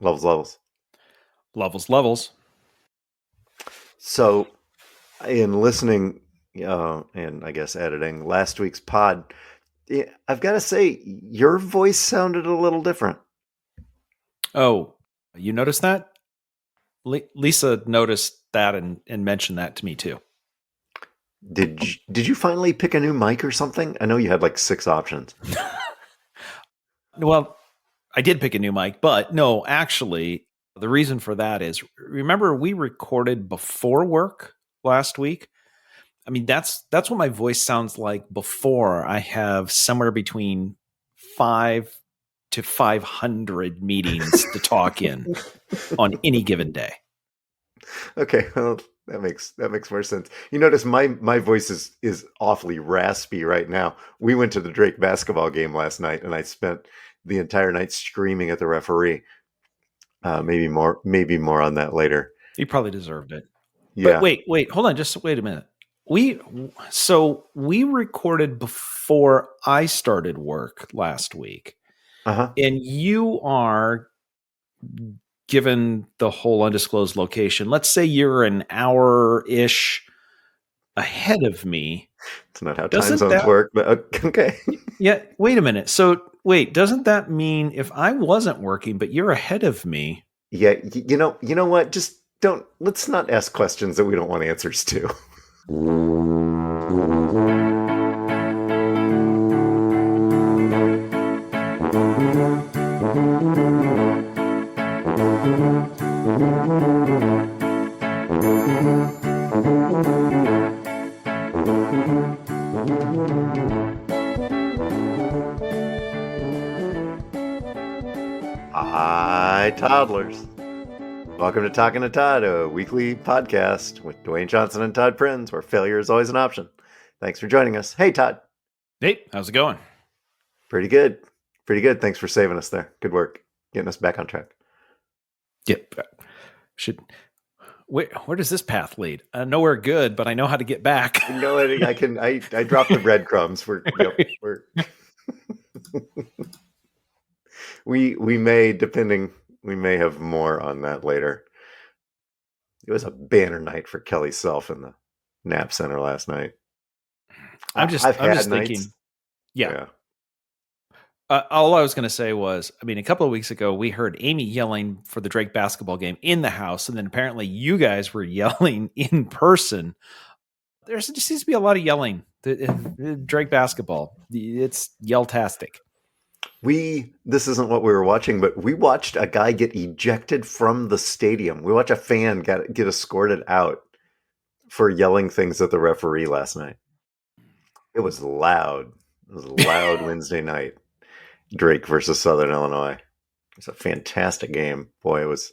Levels. Levels. So, in listening and I guess editing last week's pod, I've got to say, your voice sounded a little different. Oh, you noticed that? Lisa noticed that and mentioned that to me too. Did you finally pick a new mic or something? I know you had like 6 options. Well, I did pick a new mic, but no, actually, the reason for that is, remember we recorded before work last week? I mean, that's what my voice sounds like before I have somewhere between 5 to 500 meetings to talk in on any given day. Okay, well, that makes more sense. You notice my voice is awfully raspy right now. We went to the Drake basketball game last night, and I spent the entire night screaming at the referee. Maybe more on that later. You probably deserved it. Yeah. But wait, hold on, just wait a minute. We recorded before I started work last week. Uh-huh. And you are, given the whole undisclosed location, let's say you're an hour-ish ahead of me. It's not how time zones work, but okay. Yeah, wait a minute. So, doesn't that mean if I wasn't working, but you're ahead of me? Yeah, you know what? Just let's not ask questions that we don't want answers to. Hi, toddlers. Welcome to Talking to Todd, a weekly podcast with Dwayne Johnson and Todd Prinz, where failure is always an option. Thanks for joining us. Hey, Todd. Hey, how's it going? Pretty good. Thanks for saving us there. Good work. Getting us back on track. Yep. Where does this path lead? Nowhere good, but I know how to get back. No, I can. I dropped the breadcrumbs. We may have more on that later. It was a banner night for Kelly's self in the nap center last night. I'm just thinking. Yeah. All I was going to say was, I mean, a couple of weeks ago, we heard Amy yelling for the Drake basketball game in the house. And then apparently you guys were yelling in person. There just seems to be a lot of yelling. Drake basketball. It's yell-tastic. This isn't what we were watching, but we watched a guy get ejected from the stadium. We watched a fan get escorted out for yelling things at the referee last night. It was loud. Wednesday night. Drake versus Southern Illinois. It's a fantastic game. Boy, it was.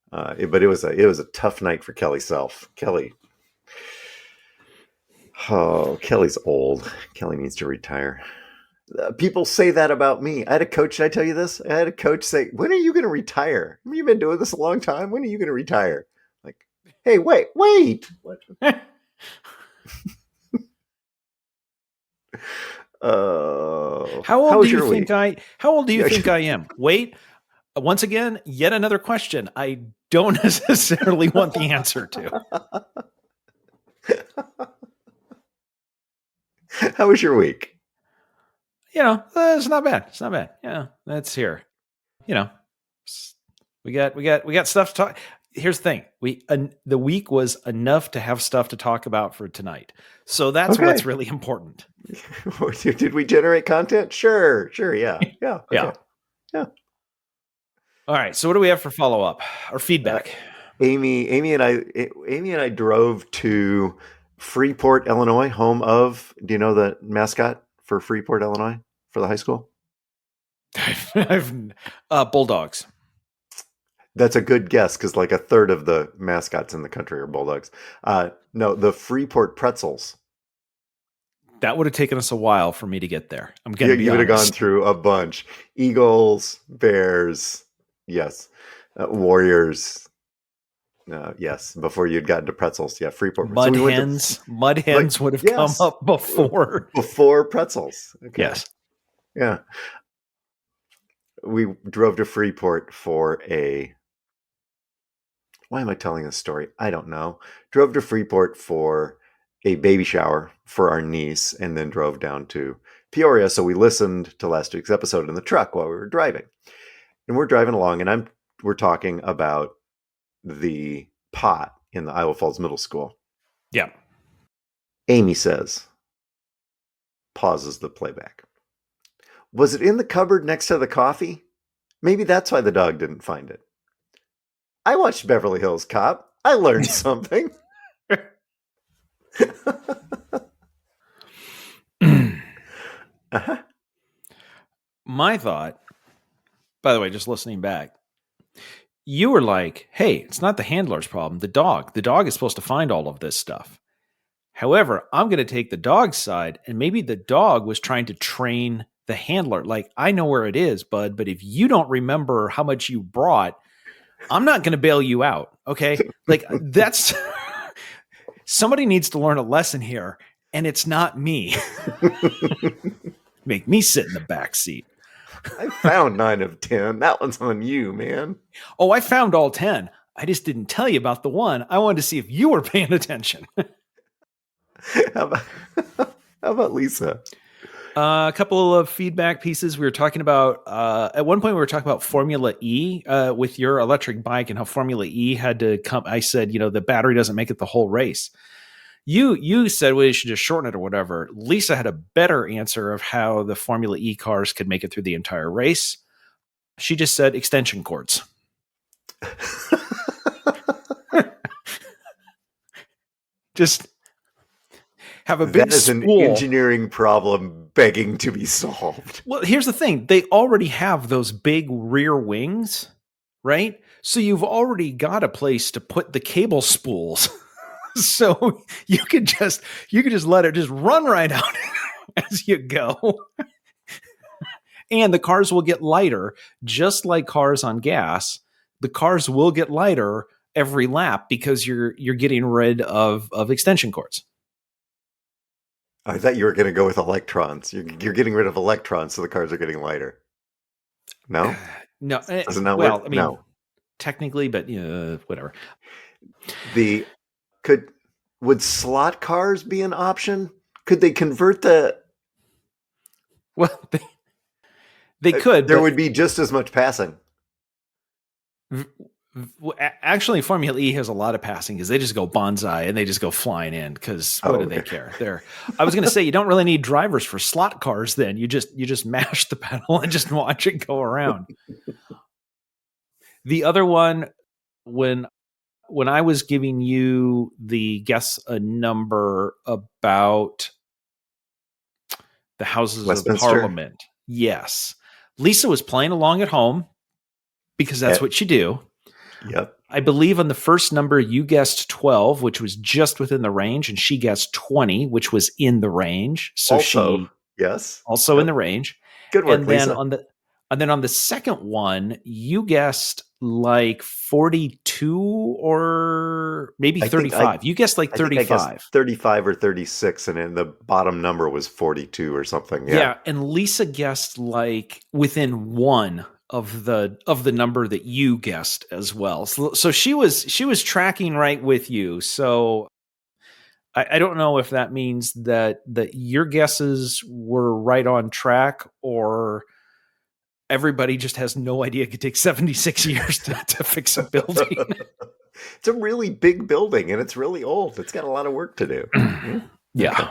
But it was a tough night for Kelly self. Kelly's old. Kelly needs to retire. People say that about me. I had a coach. Did I tell you this? I had a coach say, "When are you going to retire? You've been doing this a long time. When are you going to retire?" Like, hey, wait. What? How old do you think I am? Wait, once again, yet another question I don't necessarily want the answer to. How was your week? It's not bad. Yeah, that's here. We got stuff to talk. Here's the thing. The week was enough to have stuff to talk about for tonight. So that's what's really important. Did we generate content? Sure. Yeah. Okay. Yeah. All right. So what do we have for follow-up or feedback? Amy and I drove to Freeport, Illinois, home of, do you know the mascot for Freeport, Illinois, for the high school? Bulldogs. That's a good guess, because like a third of the mascots in the country are Bulldogs. No, the Freeport Pretzels. That would have taken us a while for me to get there. I'm going to be honest. You would have gone through a bunch. Eagles, Bears, yes. Warriors, yes. Before you'd gotten to pretzels. Yeah, Freeport. Mud hens would have come up before. Before pretzels. Okay. Yes. Yeah. we drove to Freeport for a. Why am I telling this story? I don't know. Drove to Freeport for a baby shower for our niece, and then drove down to Peoria. So we listened to last week's episode in the truck while we were driving, and we're driving along, and we're talking about the pot in the Iowa Falls Middle School. Yeah. Amy says, pauses the playback. Was it in the cupboard next to the coffee? Maybe that's why the dog didn't find it. I watched Beverly Hills Cop. I learned something. Uh-huh. My thought, by the way, just listening back, you were like, hey, it's not the handler's problem, the dog. The dog is supposed to find all of this stuff. However, I'm going to take the dog's side, and maybe the dog was trying to train the handler. Like, I know where it is, bud, but if you don't remember how much you brought, I'm not going to bail you out. Okay. Like, that's somebody needs to learn a lesson here, and it's not me. Make me sit in the back seat. I found 9 of 10. That one's on you, man. Oh, I found all 10. I just didn't tell you about the one. I wanted to see if you were paying attention. How about Lisa? A couple of feedback pieces. We were talking about, at one point we were talking about Formula E with your electric bike and how Formula E had to come. I said, the battery doesn't make it the whole race. You said we should just shorten it or whatever. Lisa had a better answer of how the Formula E cars could make it through the entire race. She just said extension cords. Just have a big That is an engineering problem begging to be solved. Well, here's the thing. They already have those big rear wings, right? So you've already got a place to put the cable spools. So you could just let it just run right out as you go. And the cars will get lighter, just like cars on gas. The cars will get lighter every lap because you're getting rid of extension cords. I thought you were going to go with electrons. You're getting rid of electrons, so the cars are getting lighter. No? No. Does it not well, work? I mean, no. Technically, but whatever. Would slot cars be an option? Could they convert the... Well, they could. There would be just as much passing. Actually, Formula E has a lot of passing because they just go bonsai and they just go flying in because what do they care? I was going to say you don't really need drivers for slot cars. Then you just mash the pedal and just watch it go around. The other one, when I was giving you the guess a number about the Houses Westminster? of Parliament, yes, Lisa was playing along at home because that's what you do. Yep. I believe on the first number you guessed 12, which was just within the range, and she guessed 20, which was in the range. So yes, also in the range. Good work, and then Lisa. And then on the second one, you guessed like 42 or maybe 35. You guessed like 35. 35 or 36, and then the bottom number was 42 or something. Yeah, and Lisa guessed like within one of the number that you guessed as well. So she was tracking right with you. So I don't know if that means that your guesses were right on track or everybody just has no idea it could take 76 years to fix a building. It's a really big building and it's really old. It's got a lot of work to do. Yeah. Okay.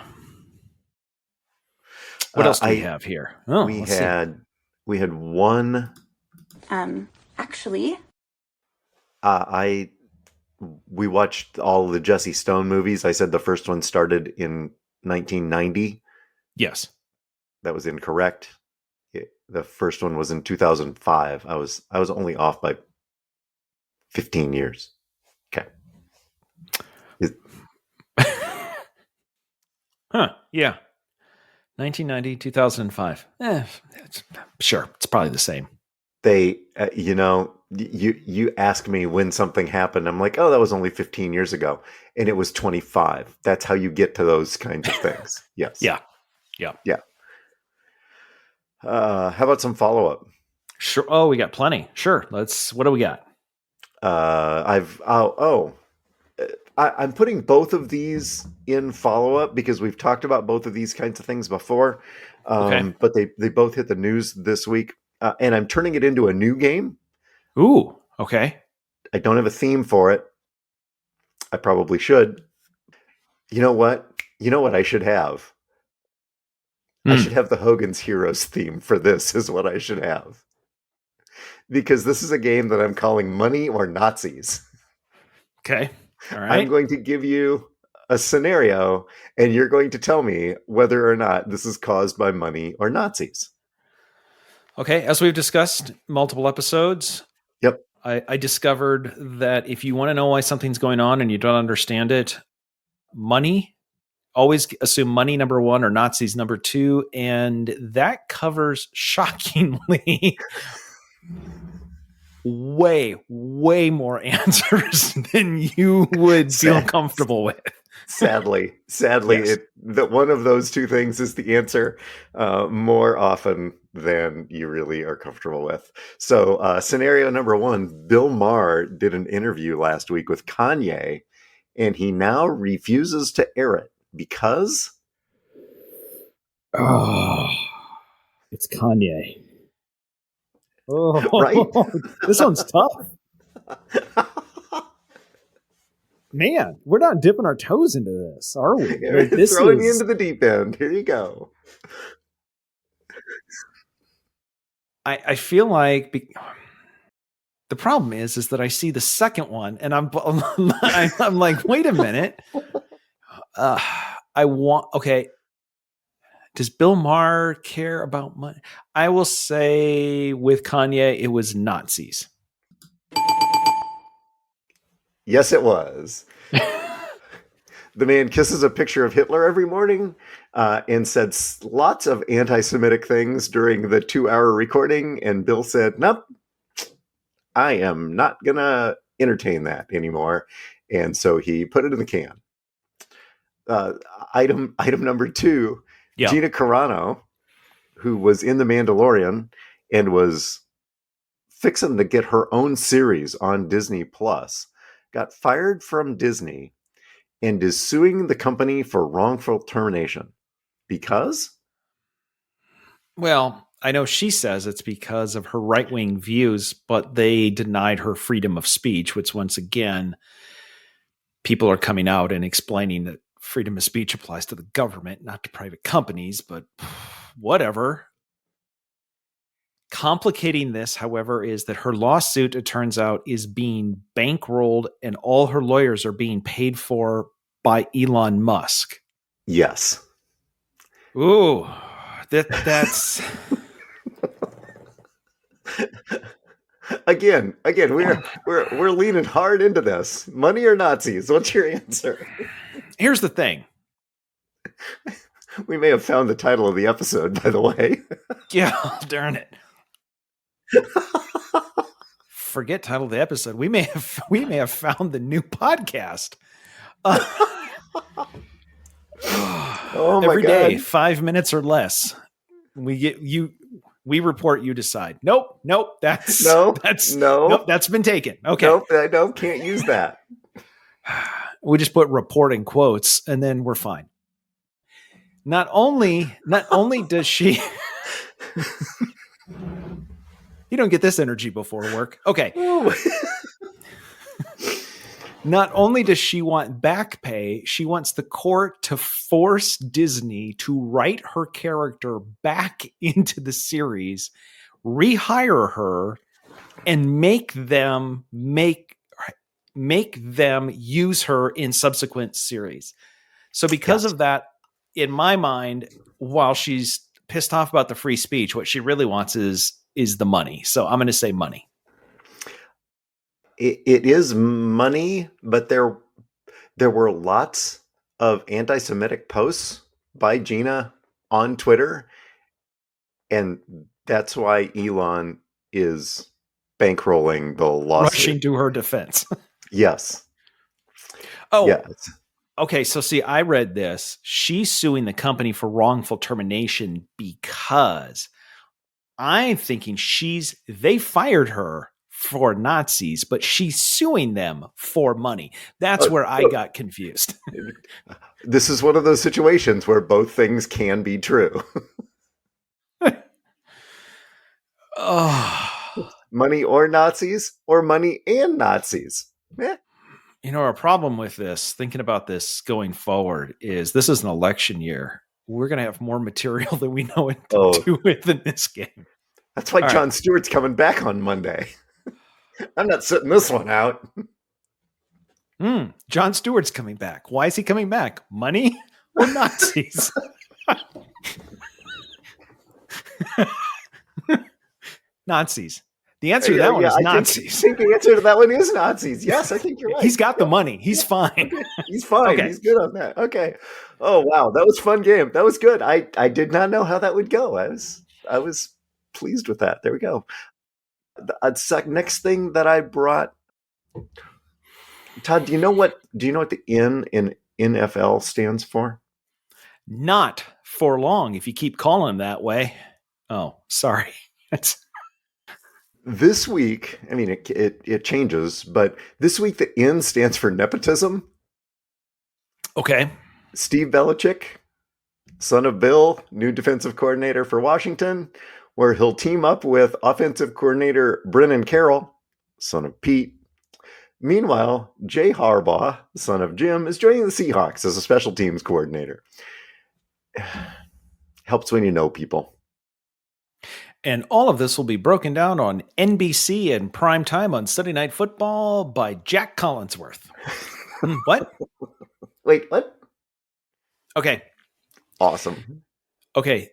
What else do we have here? Oh, we had one. Actually, we watched all the Jesse Stone movies. I said the first one started in 1990. Yes. That was incorrect. The first one was in 2005. I was only off by 15 years. Okay. Huh. Yeah. 1990, 2005. Sure. It's probably the same. They, you ask me when something happened. I'm like, oh, that was only 15 years ago. And it was 25. That's how you get to those kinds of things. Yes. Yeah. How about some follow-up? Sure. Oh, we got plenty. Sure. What do we got? I'm putting both of these in follow up because we've talked about both of these kinds of things before, Okay. but they both hit the news this week, and I'm turning it into a new game. Ooh. Okay. I don't have a theme for it. I probably should. You know what? You know what I should have? I should Hmm. have the Hogan's Heroes theme for this, is what I should have. Because this is a game that I'm calling Money or Nazis. Okay. All I'm right. going to give you a scenario, and you're going to tell me whether or not this is caused by money or Nazis. Okay. As we've discussed multiple episodes, Yep. I discovered that if you want to know why something's going on and you don't understand it, money, always assume money number one or Nazis number two. And that covers shockingly way more answers than you would feel Sad, comfortable with. sadly, Yes. that one of those two things is the answer more often than you really are comfortable with. So, scenario number one: Bill Maher did an interview last week with Kanye, and he now refuses to air it because, Oh, it's Kanye. right? Oh, this one's tough. Man, we're not dipping our toes into this, are we? Like, this Throwing you is, into the deep end. Here you go. I feel like the problem is that I see the second one and I'm like, wait a minute. Uh, okay. Does Bill Maher care about money? I will say with Kanye, it was Nazis. Yes, it was. The man kisses a picture of Hitler every morning and said lots of anti Semitic things during the 2 hour recording. And Bill said, nope, I am not going to entertain that anymore. And so he put it in the can. Uh, item number two: Yeah. Gina Carano, who was in The Mandalorian and was fixing to get her own series on Disney Plus, got fired from Disney and is suing the company for wrongful termination. Because? Well, I know she says it's because of her right wing views, but they denied her freedom of speech, which once again, people are coming out and explaining that freedom of speech applies to the government, not to private companies, but whatever. Complicating this, however, is that her lawsuit, it turns out, is being bankrolled and all her lawyers are being paid for by Elon Musk. Yes. Ooh, that's Again, we're leaning hard into this. Money or Nazis? What's your answer? here's the thing. We may have found the title of the episode, by the way. Yeah, darn it. Forget title of the episode. We may have found the new podcast. Oh my Every day, god. 5 minutes or less. We report, you decide. Nope, No, nope, no, that's been taken. Okay. nope, I don't can't use that. We just put report in quotes and then we're fine. Not only does she you don't get this energy before work. Okay. Oh. Not only does she want back pay, she wants the court to force Disney to write her character back into the series, rehire her, and make them use her in subsequent series. So because Yes. of that, in my mind, while she's pissed off about the free speech, what she really wants is the money. So I'm going to say money. It is money, but there were lots of anti-Semitic posts by Gina on Twitter, and that's why Elon is bankrolling the Rushing lawsuit. to her defense. Yes. Oh, Yes. okay. So see, I read this. She's suing the company for wrongful termination because I'm thinking they fired her for Nazis, but she's suing them for money. That's where I got confused. This is one of those situations where both things can be true. Oh, Money or Nazis, or money and Nazis. Eh. our problem with this, thinking about this going forward, is this is an election year. We're going to have more material than we know what to Oh, do with in this game. that's why All Jon right. Stewart's coming back on Monday. I'm not sitting this one out. Jon Stewart's coming back. Why is he coming back? Money or Nazis? Nazis. The answer to that one is Nazis. I think the answer to that one is Nazis. Yes, I think you're right. He's got the money. He's fine. Okay. He's fine. Okay. He's good on that. Okay. Oh wow, that was a fun game. That was good. I did not know how that would go. I was pleased with that. There we go. The next thing that I brought, Todd. Do you know what the N in NFL stands for? Not for long if you keep calling him that way. Oh, sorry. This week, I mean, it changes, but this week the N stands for nepotism. Okay. Steve Belichick, son of Bill, new defensive coordinator for Washington, where he'll team up with offensive coordinator Brennan Carroll, son of Pete. Meanwhile, Jay Harbaugh, son of Jim, is joining the Seahawks as a special teams coordinator. Helps when you know people. And all of this will be broken down on NBC in prime time on Sunday Night Football by Jack Collinsworth. What? Wait, what? Okay. Awesome. Okay.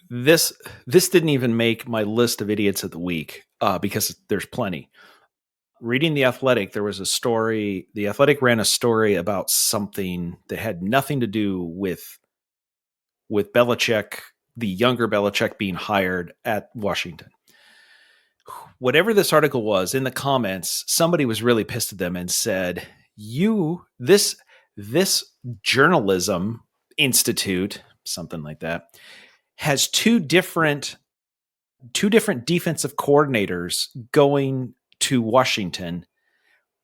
This didn't even make my list of idiots of the week because there's plenty. Reading The Athletic, there was a story. The Athletic ran a story about something that had nothing to do with Belichick, the younger Belichick, being hired at Washington. Whatever this article was, in the comments, somebody was really pissed at them and said, this journalism institute, something like that, has two different defensive coordinators going to Washington.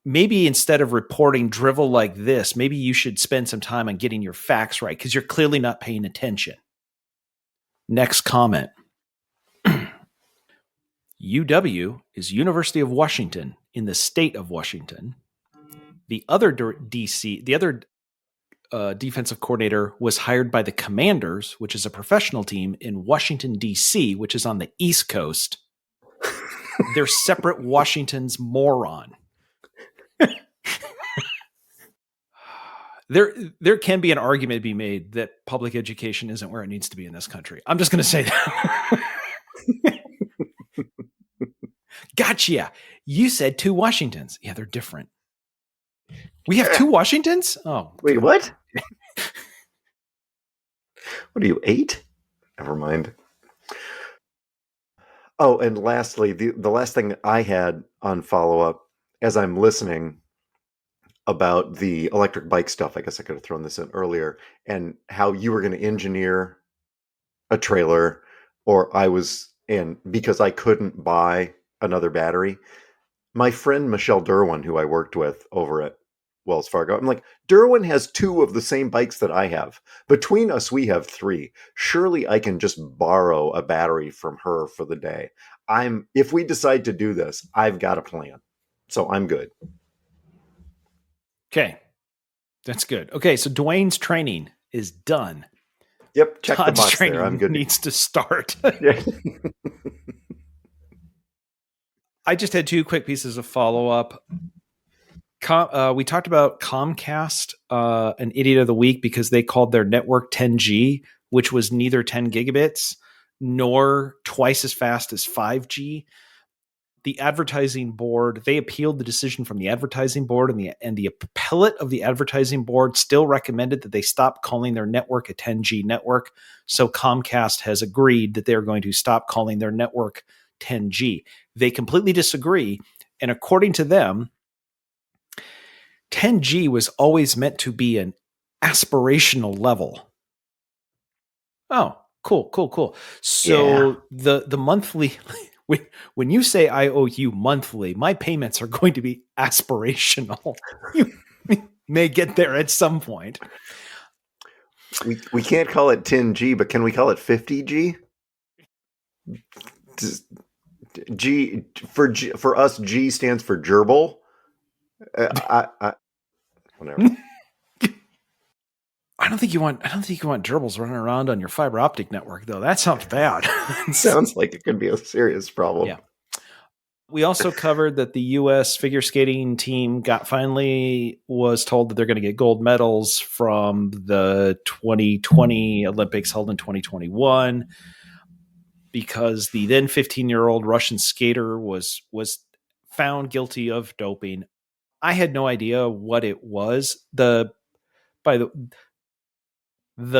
Maybe instead of reporting drivel like this, maybe you should spend some time on getting your facts right because you're clearly not paying attention. Next comment. UW is University of Washington in the state of Washington. The other defensive coordinator was hired by the Commanders, which is a professional team in Washington, D.C., which is on the East Coast. They're separate Washingtons, moron. There can be an argument to be made that public education isn't where it needs to be in this country. I'm just going to say that. Gotcha. You said two Washingtons. Yeah, they're different. We have two Washingtons? Oh. Wait, what? What are you, 8? Never mind. Oh, and lastly, the last thing I had on follow-up as I'm listening about the electric bike stuff, I guess I could have thrown this in earlier, and how you were going to engineer a trailer, and because I couldn't buy another battery, my friend Michelle Derwin, who I worked with over at Wells Fargo, I'm like, Derwin has 2 of the same bikes that I have. Between us, we have 3. Surely I can just borrow a battery from her for the day. If we decide to do this, I've got a plan. So I'm good. Okay. That's good. Okay, so Dwayne's training is done. Yep, check Todd's the box training there. I'm good. Needs to start. Yeah. I just had 2 quick pieces of follow-up. We talked about Comcast, an idiot of the week, because they called their network 10G, which was neither 10 gigabits nor twice as fast as 5G. The advertising board, they appealed the decision from the advertising board, and the appellate of the advertising board still recommended that they stop calling their network a 10G network. So Comcast has agreed that they're going to stop calling their network 10G. They completely disagree. And according to them, 10G was always meant to be an aspirational level. Oh, Cool. Yeah. So the monthly, when you say I owe you monthly, my payments are going to be aspirational. You may get there at some point. We can't call it 10G, but can we call it 50G? For us, G stands for gerbil. Whatever. I don't think you want gerbils running around on your fiber optic network, though. That sounds bad. Sounds like it could be a serious problem. Yeah. We also covered that the U.S. figure skating team finally was told that they're going to get gold medals from the 2020 Olympics held in 2021 because the then 15-year-old Russian skater was found guilty of doping. I had no idea what it was. The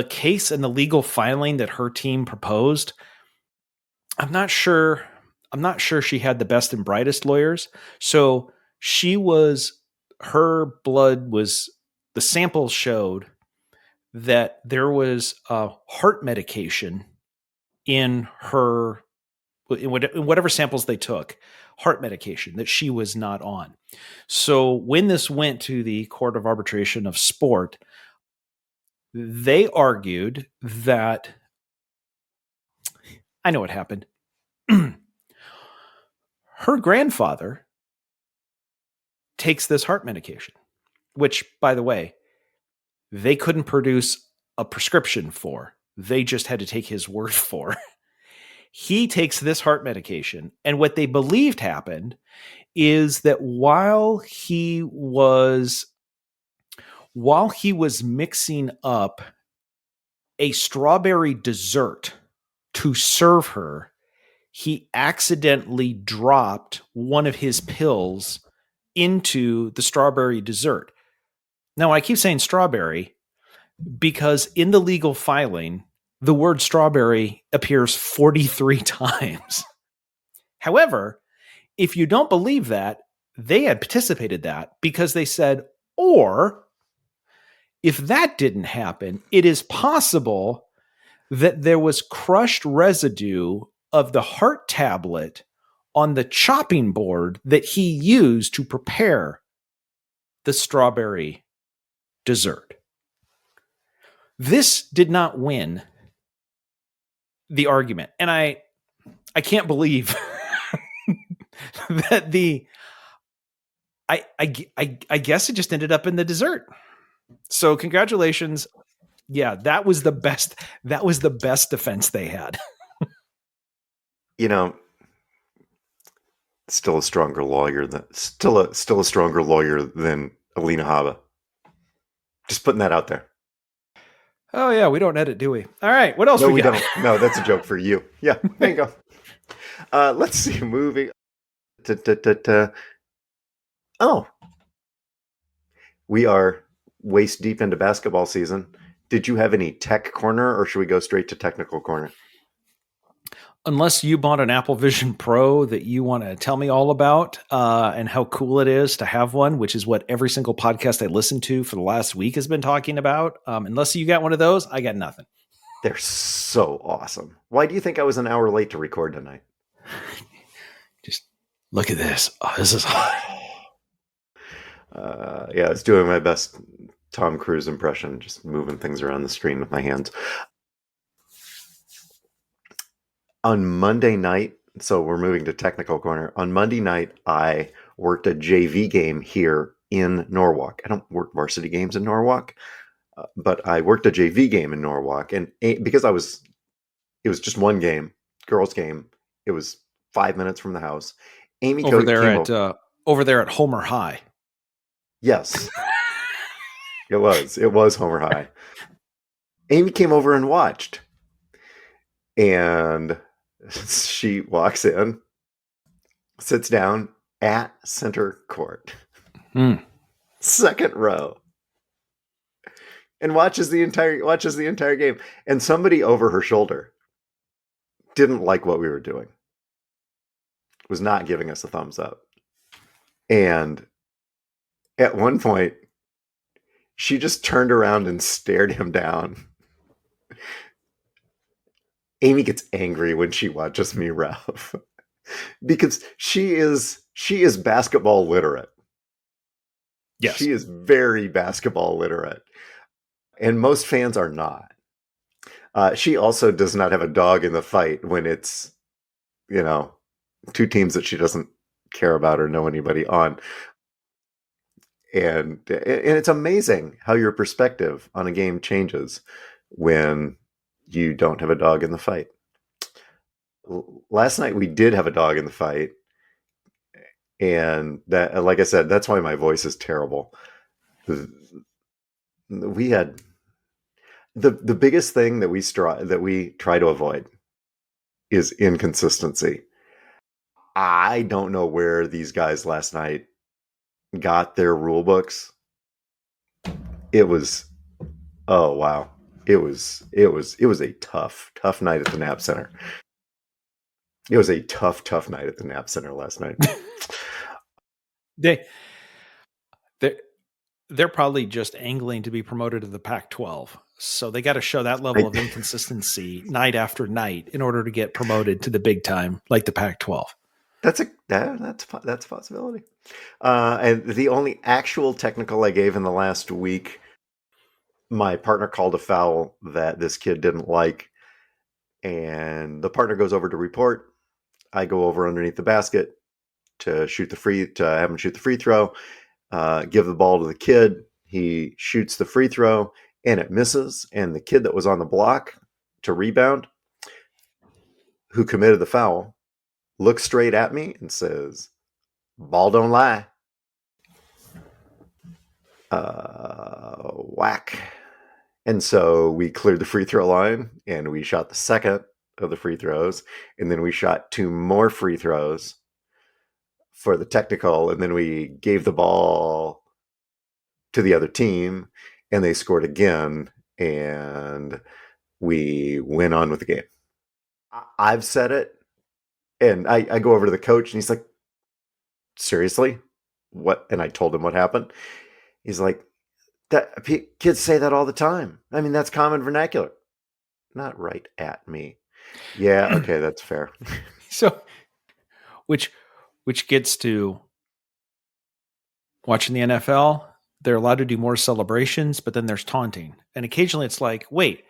case and the legal filing that her team proposed, I'm not sure she had the best and brightest lawyers. So her blood was, the samples showed that there was a heart medication in her, in whatever samples they took, heart medication that she was not on. So when this went to the Court of Arbitration of Sport, they argued that, I know what happened. Her grandfather takes this heart medication, which, by the way, they couldn't produce a prescription for. They just had to take his word for. He takes this heart medication, and what they believed happened is that while he was mixing up a strawberry dessert to serve her, he accidentally dropped one of his pills into the strawberry dessert. Now, I keep saying strawberry because in the legal filing, the word strawberry appears 43 times. However, if you don't believe that, they had anticipated that because they said, or if that didn't happen, it is possible that there was crushed residue of the heart tablet on the chopping board that he used to prepare the strawberry dessert. This did not win the argument. And I can't believe that I guess it just ended up in the dessert. So congratulations. Yeah, that was the best defense they had. You know, still a stronger lawyer than Alina Haba. Just putting that out there. Oh yeah, we don't edit, do we? All right, what else No, we got? don't. No, that's a joke for you. Yeah, there you go. Let's see, moving. Oh, we are waist deep into basketball season. Did you have any tech corner, or should we go straight to technical corner? Unless you bought an Apple Vision Pro that you want to tell me all about and how cool it is to have one, which is what every single podcast I listened to for the last week has been talking about. Unless you got one of those, I got nothing. They're so awesome. Why do you think I was an hour late to record tonight? Just look at this. Oh, this is hot. Yeah, I was doing my best Tom Cruise impression, just moving things around the screen with my hands. On Monday night, so we're moving to technical corner. On Monday night, I worked a JV game here in Norwalk. I don't work varsity games in Norwalk, but I worked a JV game in Norwalk. And because it was just one game, girls' game. It was 5 minutes from the house. Amy over there at Homer High. Yes, it was. It was Homer High. Amy came over and watched. And she walks in, sits down at center court, second row, and watches the entire game. And somebody over her shoulder didn't like what we were doing, was not giving us a thumbs up. And at one point, she just turned around and stared him down. Amy gets angry when she watches me ref because she is basketball literate. Yes. She is very basketball literate, and most fans are not. She also does not have a dog in the fight when it's, you know, two teams that she doesn't care about or know anybody on. And it's amazing how your perspective on a game changes when you don't have a dog in the fight. Last night we did have a dog in the fight, and that, like I said, that's why my voice is terrible. We had the biggest thing that we try to avoid is inconsistency. I don't know where these guys last night got their rule books. It was, oh wow. It was a tough night at the Nap Center. It was a tough night at the Nap Center last night. They they they're probably just angling to be promoted to the Pac-12. So they got to show that level of inconsistency night after night in order to get promoted to the big time, like the Pac-12. That's a possibility. And the only actual technical I gave in the last week, my partner called a foul that this kid didn't like, and the partner goes over to report. I go over underneath the basket to have him shoot the free throw. Give the ball to the kid. He shoots the free throw and it misses. And the kid that was on the block to rebound, who committed the foul, looks straight at me and says, "Ball don't lie." Whack. And so we cleared the free throw line and we shot the second of the free throws. And then we shot two more free throws for the technical. And then we gave the ball to the other team and they scored again. And we went on with the game. I've said it. And I go over to the coach and he's like, "Seriously? What?" And I told him what happened. He's like, "That kids say that all the time. I mean, that's common vernacular." Not right at me. Yeah, okay, that's fair. So, which gets to watching the NFL. They're allowed to do more celebrations, but then there's taunting, and occasionally it's like, wait,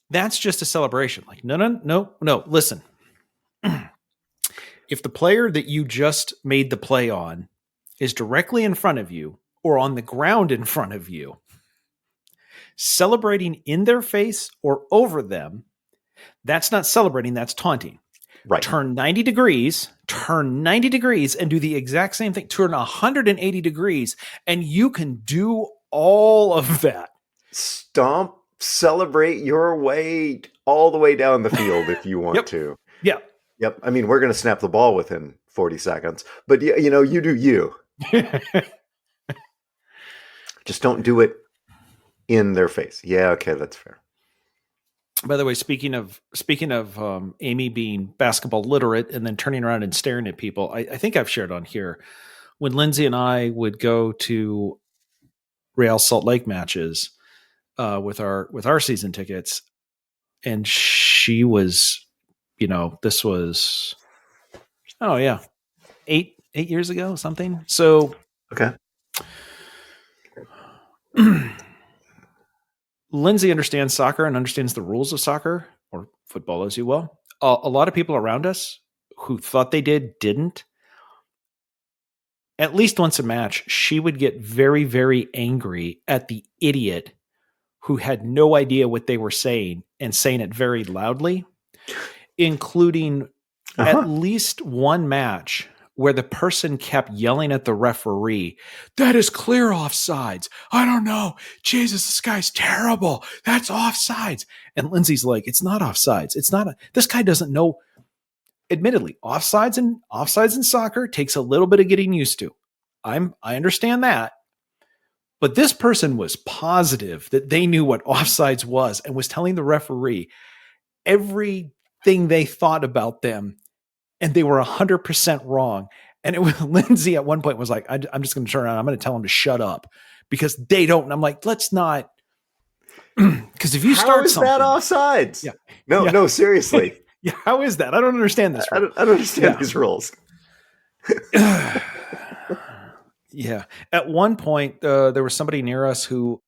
that's just a celebration. Like, no. Listen, if the player that you just made the play on is directly in front of you or on the ground in front of you, celebrating in their face or over them, that's not celebrating, that's taunting. Right. Turn 90 degrees and do the exact same thing. Turn 180 degrees and you can do all of that. Stomp, celebrate your way all the way down the field if you want to. Yeah. Yep. I mean, we're going to snap the ball within 40 seconds, but you do you. Just don't do it in their face. Yeah, okay, that's fair. By the way, speaking of Amy being basketball literate and then turning around and staring at people, I think I've shared on here when Lindsay and I would go to Real Salt Lake matches with our season tickets, and she was, this was, oh yeah, 8 years ago, something. So okay. Lindsay understands soccer and understands the rules of soccer, or football as you will. A lot of people around us who thought they didn't. At least once a match, she would get very, very angry at the idiot who had no idea what they were saying and saying it very loudly, including at least one match where the person kept yelling at the referee, "That is clear offsides. I don't know. Jesus, this guy's terrible. That's offsides." And Lindsay's like, "It's not offsides. It's not. This guy doesn't know." Admittedly, offsides in soccer takes a little bit of getting used to. I understand that. But this person was positive that they knew what offsides was and was telling the referee everything they thought about them, and they were 100% wrong. And it was Lindsay at one point was like, "I'm just going to turn around. I'm going to tell them to shut up because they don't." And I'm like, let's not. Because if you How start is that something, offsides? yeah, No, yeah, no, seriously. yeah, how is that? I don't understand this I rule. don't understand Yeah. these rules. Yeah. At one point, there was somebody near us who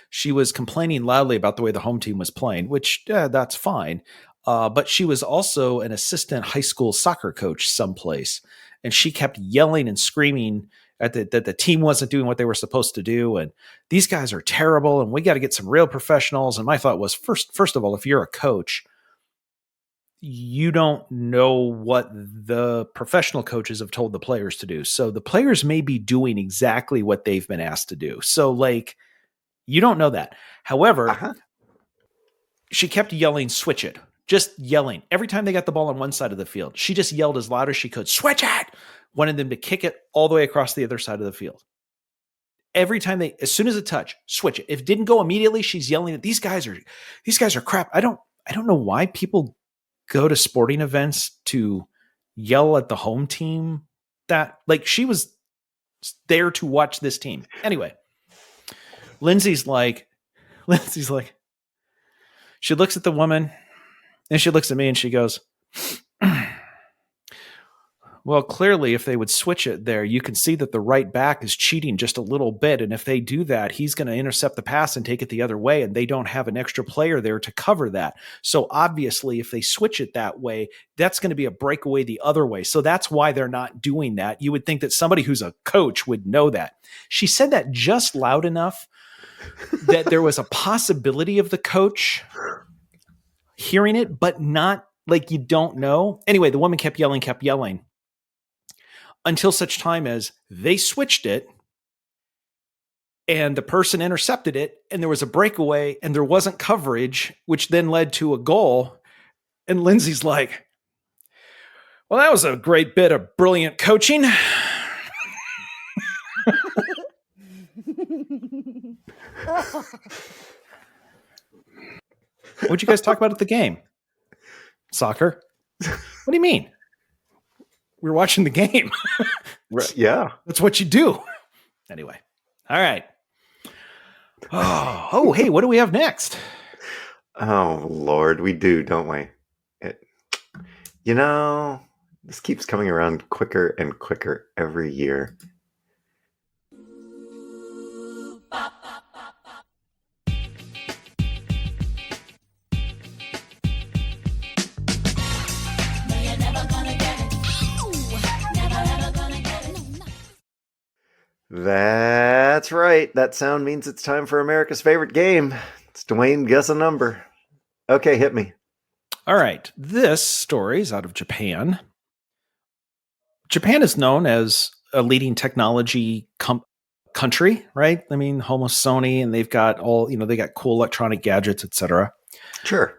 she was complaining loudly about the way the home team was playing, which that's fine. But she was also an assistant high school soccer coach someplace, and she kept yelling and screaming at that the team wasn't doing what they were supposed to do, and these guys are terrible, and we got to get some real professionals. And my thought was, first of all, if you're a coach, you don't know what the professional coaches have told the players to do. So the players may be doing exactly what they've been asked to do. So like you don't know that. However, Uh-huh. she kept yelling, switch it. Just yelling. Every time they got the ball on one side of the field, she just yelled as loud as she could, switch it. Wanted them to kick it all the way across the other side of the field. Every time as soon as a touch, switch it. If it didn't go immediately, she's yelling at these guys are crap. I don't know why people go to sporting events to yell at the home team. That like she was there to watch this team. Anyway, Lindsay's like, she looks at the woman and she looks at me and she goes, well, clearly, if they would switch it there, you can see that the right back is cheating just a little bit. And if they do that, he's going to intercept the pass and take it the other way. And they don't have an extra player there to cover that. So obviously, if they switch it that way, that's going to be a breakaway the other way. So that's why they're not doing that. You would think that somebody who's a coach would know that. She said that just loud enough that there was a possibility of the coach hearing it, but not like you don't know. Anyway, the woman kept yelling until such time as they switched it and the person intercepted it and there was a breakaway and there wasn't coverage, which then led to a goal. And Lindsay's like, well, that was a great bit of brilliant coaching. What'd you guys talk about at the game? Soccer? What do you mean? We were watching the game. Yeah. That's what you do. Anyway. All right. Oh, hey, what do we have next? Oh, Lord, we do, don't we? This keeps coming around quicker and quicker every year. That's right. That sound means it's time for America's favorite game. It's Dwayne Guess a Number. Okay, hit me. All right. This story is out of Japan. Japan is known as a leading technology country, right? I mean, home of Sony, and they've got they got cool electronic gadgets, etc. Sure.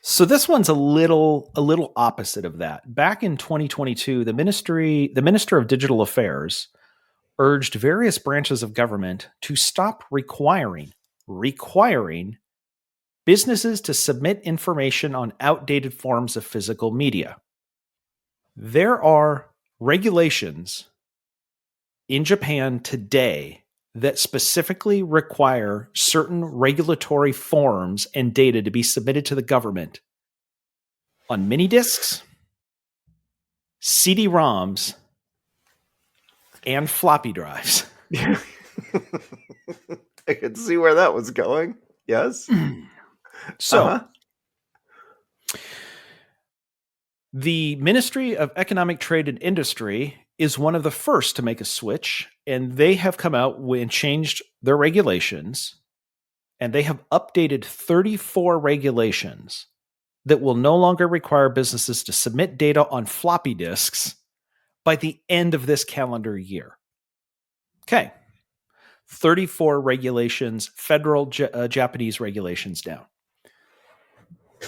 So this one's a little opposite of that. Back in 2022, the Minister of Digital Affairs urged various branches of government to stop requiring businesses to submit information on outdated forms of physical media. There are regulations in Japan today that specifically require certain regulatory forms and data to be submitted to the government on mini discs, CD-ROMs, and floppy drives. I could see where that was going. Yes. So, the Ministry of Economic Trade and Industry is one of the first to make a switch, and they have come out and changed their regulations, and they have updated 34 regulations that will no longer require businesses to submit data on floppy disks by the end of this calendar year. Okay. 34 regulations, federal Japanese regulations down.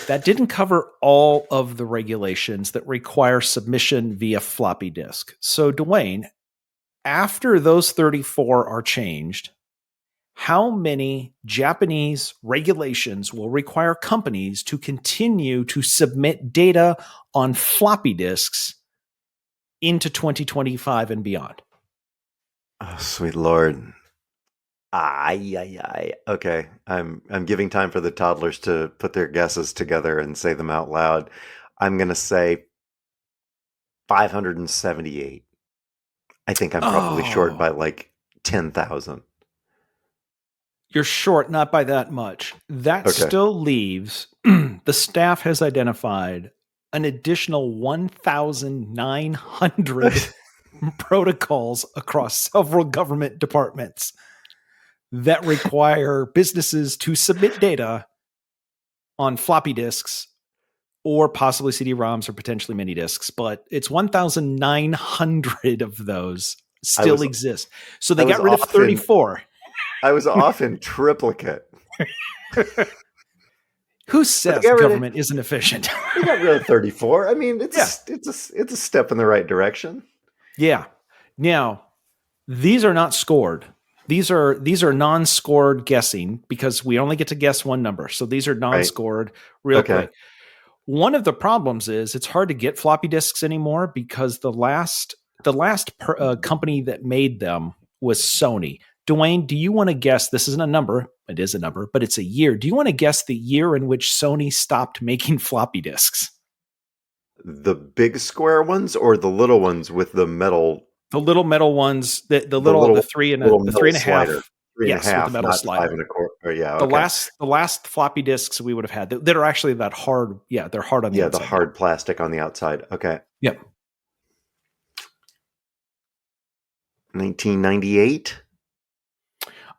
That didn't cover all of the regulations that require submission via floppy disk. So, Dwayne, after those 34 are changed, how many Japanese regulations will require companies to continue to submit data on floppy disks into 2025 and beyond? Oh, sweet Lord. Ay, ay, ay. Okay, I'm giving time for the toddlers to put their guesses together and say them out loud. I'm gonna say 578. I think I'm probably short by Oh, like 10,000. you're short, not by that much. That Okay. still leaves the staff has identified an additional 1,900 protocols across several government departments that require businesses to submit data on floppy disks or possibly CD-ROMs or potentially mini disks, but it's 1,900 of those I still was exist. So I they was got rid of off in 34. I was off in triplicate. Who But says government isn't efficient? they got rid of 34. I mean, Yeah. it's a step in the right direction. Yeah. Now, these are not scored. These are non-scored guessing because we only get to guess one number. So these are Right. non-scored real Okay. quick. One of the problems is it's hard to get floppy disks anymore because the last company that made them was Sony. Dwayne, do you want to guess? This isn't a number. It is a number, but it's a year. Do you want to guess the year in which Sony stopped making floppy disks? The big square ones or the little ones with the metal, The little metal ones, the the little three and little the three metal and a slider, half. three and a Yes, with the half, metal not five slider. and a quarter. Oh, yeah. The Okay. last floppy disks we would have had that are actually that hard. Yeah, they're hard on the Yeah, the outside now. hard plastic on the outside. Okay. Yep. 1998.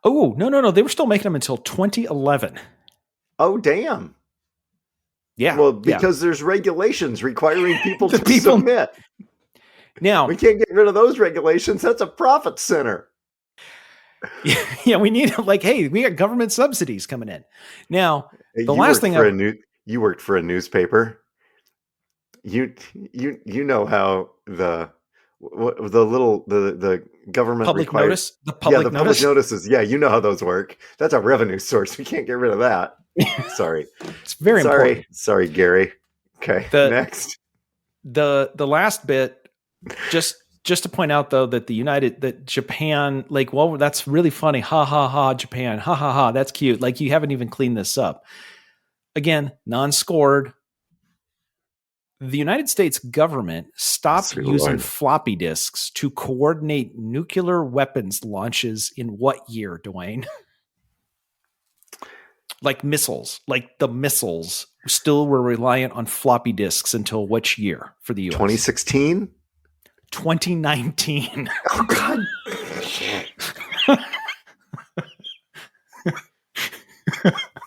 Oh, no. They were still making them until 2011. Oh, damn. Yeah, Well, yeah. because there's regulations requiring people The to people submit. We now, can't get rid of those regulations. That's a profit center. yeah, we need like, hey, we got government subsidies coming in. Now, Hey, the last thing you worked for a newspaper. You know how the government public required. notice, the Yeah, public the public notice, notices. Yeah, you know how those work. That's a revenue source. We can't get rid of that. Sorry. it's very important. Sorry, Gary. Okay, The next. the last bit, just to point out though that Japan, like, well, that's really funny. Ha ha ha, Japan. Ha ha ha, that's cute. Like you haven't even cleaned this up. Again, non-scored. The United States government stopped Sweet using Lord. floppy disks to coordinate nuclear weapons launches in what year, Dwayne? Like missiles, like the missiles still were reliant on floppy disks until which year for the US? 2016. 2019. Oh God.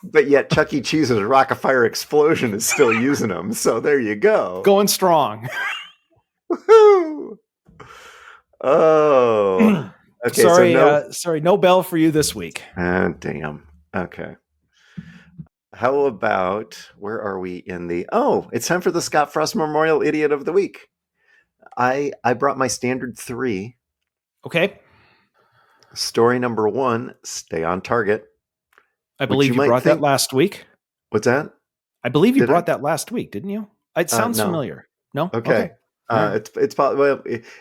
But yet Chuck E. Cheese's Rock-afire Explosion is still using them. So there you go. Going strong. Woo-hoo! Oh. Okay, so Sorry, no bell for you this week. damn. Okay. How about where are we in the it's time for the Scott Frost Memorial Idiot of the Week. I brought my standard 3. Okay. Story number 1, stay on target. I Which believe you you might brought that think, last week. what's that? I believe you Did I? brought that last week, didn't you? It sounds No. familiar. No? Okay. Okay. All right.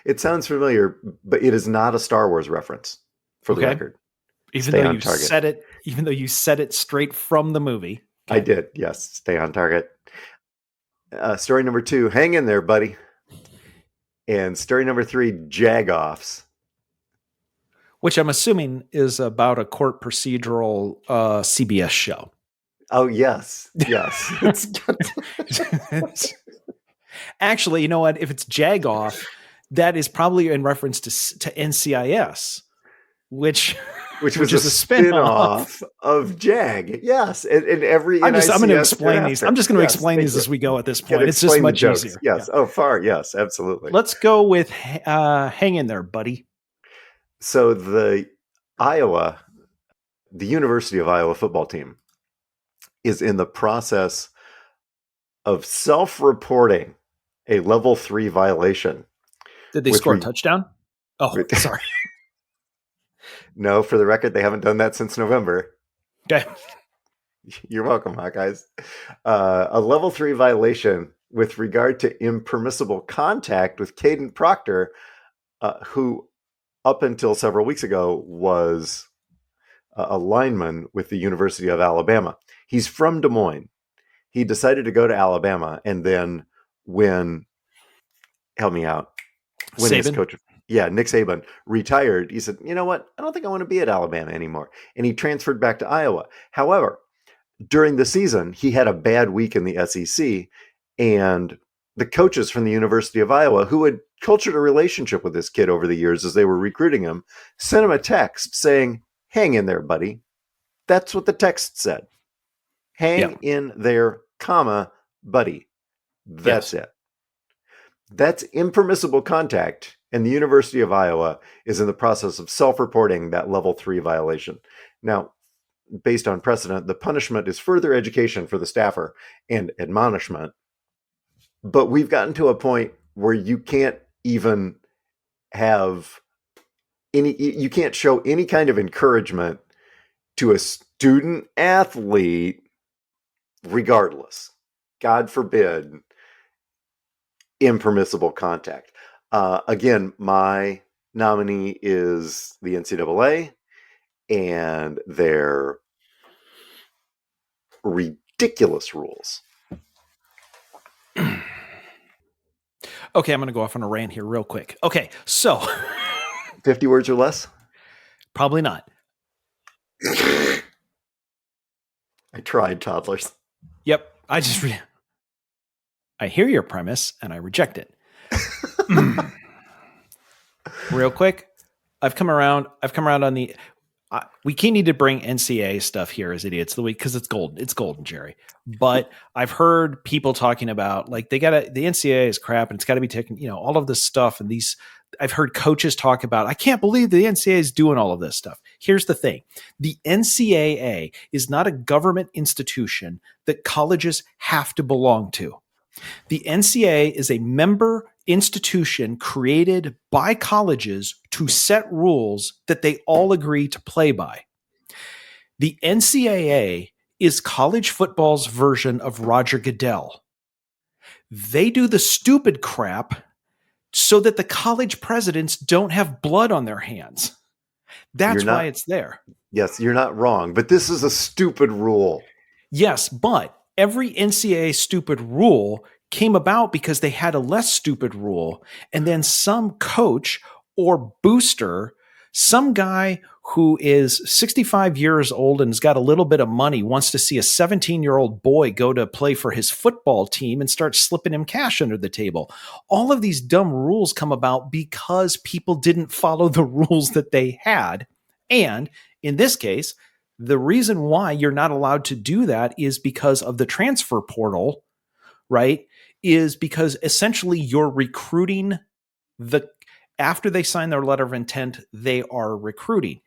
It sounds familiar, but it is not a Star Wars reference for the Okay. record. Even Stay though on you target. said it straight from the movie. I did. Yes. Stay on target. Story number 2, hang in there, buddy. And story number 3, jagoffs. Which I'm assuming is about a court procedural CBS show. Oh, yes. Yes. It's Actually, you know what? If it's Jagoff, that is probably in reference to NCIS, which was is a a spin-off. spin-off of Jag. Yes. And every I'm going to NICS explain these. thereafter. I'm just going to Yes, explain thank these you. as we go at this Can point. It's just explain the much jokes. easier. Yes. Yeah. Oh, far. Yes, absolutely. Let's go with hang in there, buddy. So the University of Iowa football team is in the process of self-reporting a level 3 violation. Did they score a touchdown? Oh, sorry. No, for the record, they haven't done that since November. Okay. You're welcome, Hawkeyes. A level 3 violation with regard to impermissible contact with Caden Proctor, who up until several weeks ago was a lineman with the University of Alabama. He's from Des Moines. He decided to go to Alabama, and then when help me out when his Saban. coach, Nick Saban retired, he said, "You know what? I don't think I want to be at Alabama anymore," and he transferred back to Iowa. However, during the season, he had a bad week in the SEC, and the coaches from the University of Iowa, who had cultured a relationship with this kid over the years as they were recruiting him, sent him a text saying, "Hang in there, buddy." That's what the text said. Yeah. Hang in there, comma, buddy. That's Yes. it. That's impermissible contact, and the University of Iowa is in the process of self-reporting that level 3 violation. Now, based on precedent, the punishment is further education for the staffer and admonishment. But we've gotten to a point where you can't even have you can't show any kind of encouragement to a student athlete, regardless. God forbid, impermissible contact. Again, my nominee is the NCAA and their ridiculous rules. Okay, I'm going to go off on a rant here real quick. Okay, so 50 words or less? probably not. I tried, toddlers. Yep, I hear your premise and I reject it. Real quick, I've come around on the. We can't need to bring NCAA stuff here as idiots of the week because it's golden. It's golden, Jerry. But I've heard people talking about like the NCAA is crap and it's got to be taken. All of this stuff and these. I've heard coaches talk about. I can't believe the NCAA is doing all of this stuff. Here's the thing: the NCAA is not a government institution that colleges have to belong to. The NCAA is a member institution created by colleges to set rules that they all agree to play by. The NCAA is college football's version of Roger Goodell. They do the stupid crap so that the college presidents don't have blood on their hands. That's why it's there. Yes, you're not wrong, but this is a stupid rule. Yes, but every NCAA stupid rule came about because they had a less stupid rule. And then some coach or booster, some guy who is 65 years old and has got a little bit of money, wants to see a 17-year-old boy go to play for his football team and start slipping him cash under the table. All of these dumb rules come about because people didn't follow the rules that they had. And in this case, the reason why you're not allowed to do that is because of the transfer portal, right? Is because essentially you're recruiting after they sign their letter of intent, they are recruiting.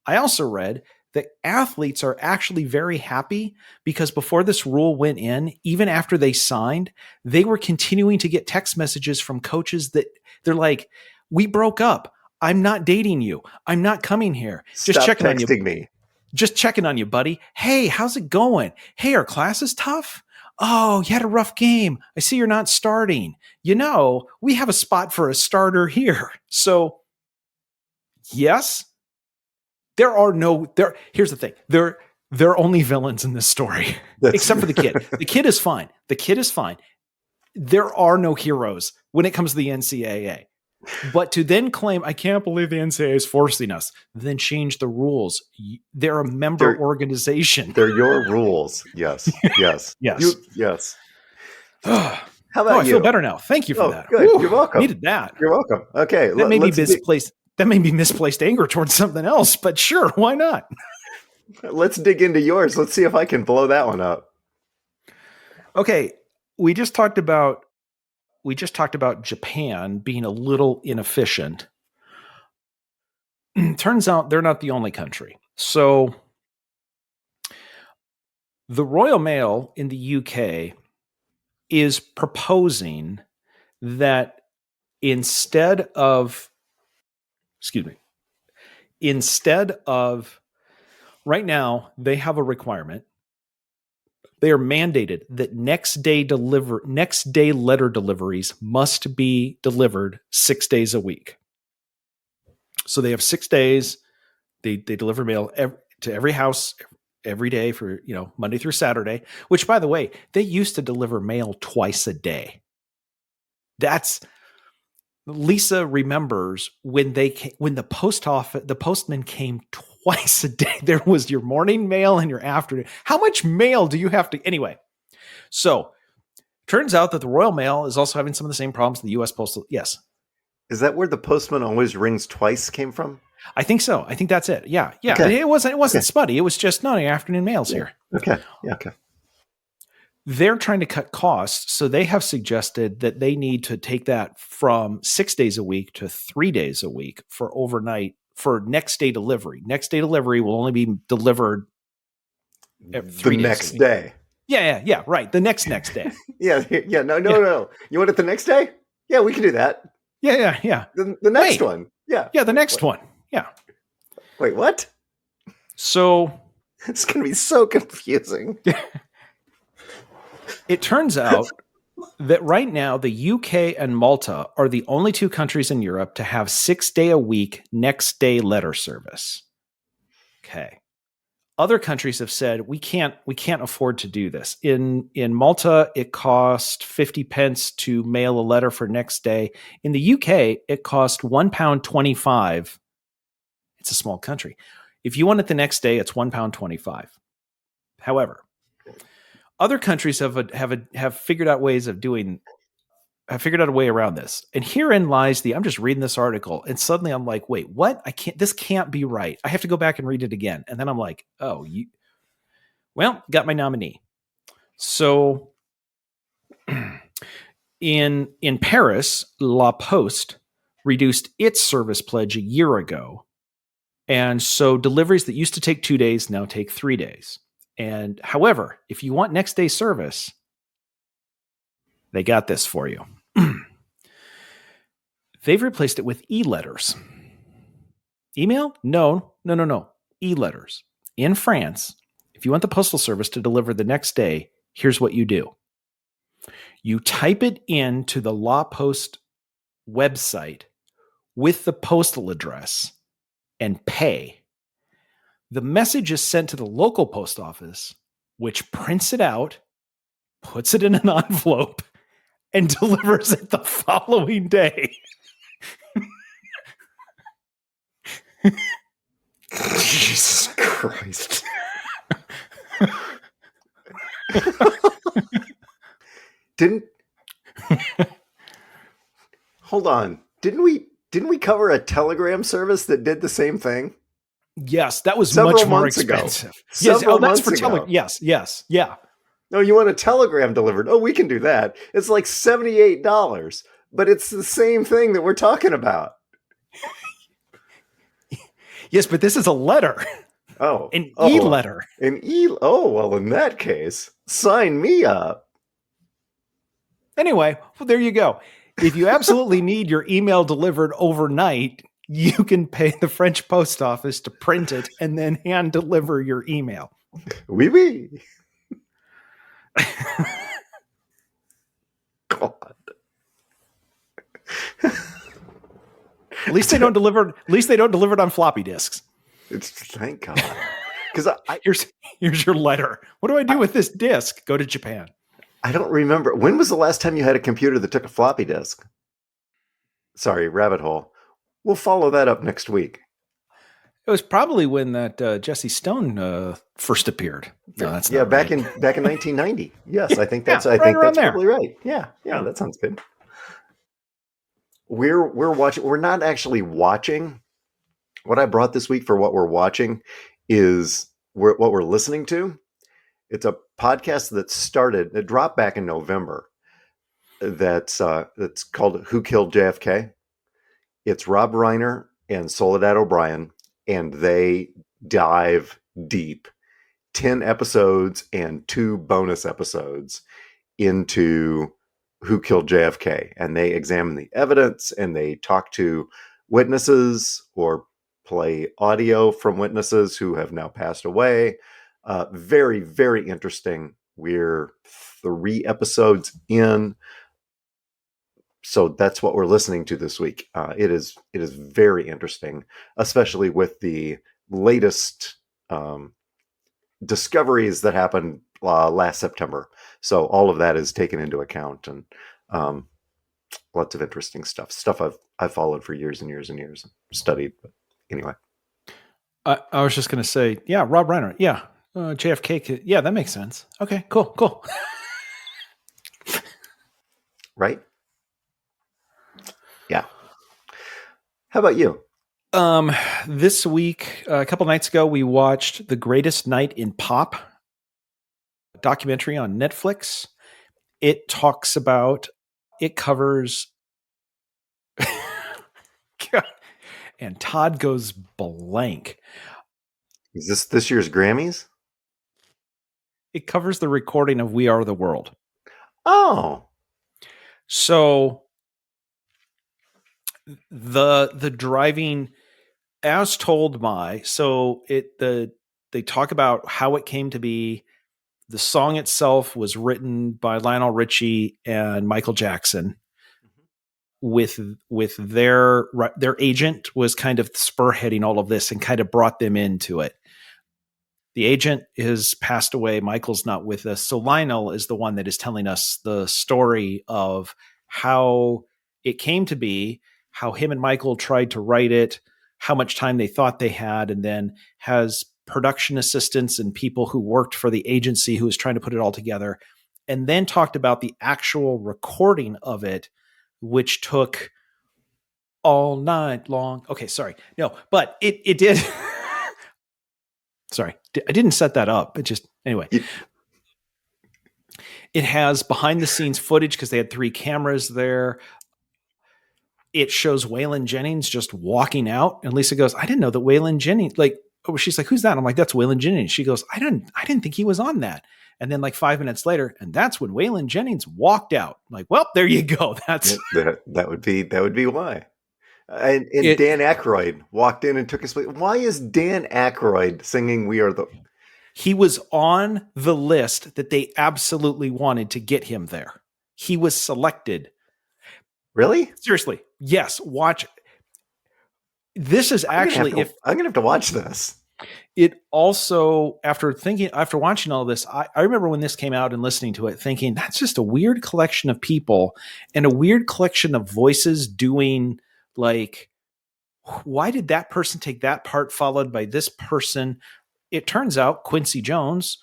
I also read that athletes are actually very happy because before this rule went in, even after they signed, they were continuing to get text messages from coaches that they're like, "We broke up. I'm not dating you. I'm not coming here. Just Stop checking on you. texting me. Just checking on you, buddy. Hey, how's it going? Hey, our class is tough. Oh, you had a rough game. I see you're not starting. We have a spot for a starter here." So, yes, here's the thing. There are only villains in this story, except for the kid. The kid is fine. There are no heroes when it comes to the NCAA. But to then claim, I can't believe the NCAA is forcing us, then change the rules. They're a member organization. They're your rules. Yes. Yes. Yes. Yes. How about you? I feel better now. Thank you for that. Good. Whew, you're welcome. Needed that. You're welcome. Okay. That may be misplaced anger towards something else, but sure, why not? Let's dig into yours. Let's see if I can blow that one up. Okay. We just talked about Japan being a little inefficient. Turns out they're not the only country. So the Royal Mail in the UK is proposing that instead of right now, they have a requirement. They are mandated that next day letter deliveries must be delivered 6 days a week. So they have 6 days. They deliver mail to every house every day for, Monday through Saturday, which, by the way, they used to deliver mail twice a day. Lisa remembers when the postman came twice a day. There was your morning mail and your afternoon. How much mail do you have to? Anyway, so turns out that the Royal Mail is also having some of the same problems the U.S. Postal. Yes. Is that where the postman always rings twice came from? I think so. I think that's it. Yeah. Okay. It wasn't spuddy. It was just no afternoon mails here. Okay. Yeah. Okay. They're trying to cut costs, so they have suggested that they need to take that from 6 days a week to 3 days a week for overnight for next day delivery. Next day delivery will only be delivered the next day. Yeah. Right. The next day. Yeah. No. You want it the next day? Yeah, we can do that. Yeah. The next one. Yeah. Yeah, the next one. Yeah. Wait, what? So it's going to be so confusing. It turns out that right now the UK and Malta are the only two countries in Europe to have 6 day a week next day letter service. Okay. Other countries have said we can't afford to do this. In Malta, it cost 50 pence to mail a letter for next day. In the UK, it cost £1.25. It's a small country. If you want it the next day, it's £1.25. However, other countries have figured out ways of doing. Have figured out a way around this, and herein lies I'm just reading this article, and suddenly I'm like, wait, what? This can't be right. I have to go back and read it again, and then I'm like, oh, got my nominee. So, in Paris, La Poste reduced its service pledge a year ago, and so deliveries that used to take 2 days now take 3 days. And however, if you want next day service, they got this for you. They've replaced it with e-letters. Email? No. E-letters. In France, if you want the postal service to deliver the next day, here's what you do. You type it into the La Poste website with the postal address and pay. The message is sent to the local post office, which prints it out, puts it in an envelope, and delivers it the following day. Jesus Christ. Hold on. Didn't we cover a telegram service that did the same thing? Yes, that was much more expensive. Yes, that's for telegram. Yes, yeah. No, you want a telegram delivered. Oh, we can do that. It's like $78, but it's the same thing that we're talking about. Yes, but this is a letter. Oh. An e-letter. Well, in that case, sign me up. Anyway, well, there you go. If you absolutely need your email delivered overnight, you can pay the French post office to print it and then hand deliver your email. Oui. God. At least they don't deliver it on floppy disks. Thank God. Because here's your letter. What do I do with this disk? Go to Japan. I don't remember. When was the last time you had a computer that took a floppy disk? Sorry, rabbit hole. We'll follow that up next week. It was probably when that Jesse Stone first appeared. No, that's not back right. in 1990. Yes, I think that's probably right. Yeah, that sounds good. We're watching. We're not actually watching. What I brought this week for what we're watching is what we're listening to. It's a podcast that dropped back in November. That's called "Who Killed JFK." It's Rob Reiner and Soledad O'Brien, and they dive deep, 10 episodes and 2 bonus episodes into who killed JFK, and they examine the evidence and they talk to witnesses or play audio from witnesses who have now passed away. Very, very interesting. We're 3 episodes in, so that's what we're listening to this week. It is very interesting, especially with the latest discoveries that happened last September. So all of that is taken into account, and um, lots of interesting stuff I've followed for years and years and years, studied. But anyway, I was just going to say, yeah, Rob Reiner. Yeah. JFK. Yeah, that makes sense. Okay, cool. right? Yeah. How about you? This week, a couple nights ago, we watched The Greatest Night in Pop, documentary on Netflix. It covers, and Todd goes blank. Is this year's Grammys? It covers the recording of We Are the World. Oh. So the driving, as told by, they talk about how it came to be. The song itself was written by Lionel Richie and Michael Jackson. With their agent was kind of spearheading all of this and kind of brought them into it. The agent has passed away. Michael's not with us. So Lionel is the one that is telling us the story of how it came to be, how him and Michael tried to write it, how much time they thought they had, and then has production assistants and people who worked for the agency who was trying to put it all together, and then talked about the actual recording of it, which took all night long. Okay, sorry. No, but it did. Sorry, I didn't set that up. It just, anyway. It has behind the scenes footage because they had 3 cameras there. It shows Waylon Jennings just walking out, and Lisa goes, "I didn't know that Waylon Jennings." She's like, "Who's that?" I'm like, "That's Waylon Jennings." She goes, "I didn't think he was on that." And then 5 minutes later, and that's when Waylon Jennings walked out. I'm like, well, there you go. That's that would be why. And Dan Aykroyd walked in and took his place. Why is Dan Aykroyd singing "We Are the"? He was on the list that they absolutely wanted to get him there. He was selected. Really? Seriously. Yes. Watch. This is actually, I'm going to have to watch this. It also, after watching all this, I remember when this came out and listening to it thinking, that's just a weird collection of people and a weird collection of voices doing, like, why did that person take that part followed by this person? It turns out Quincy Jones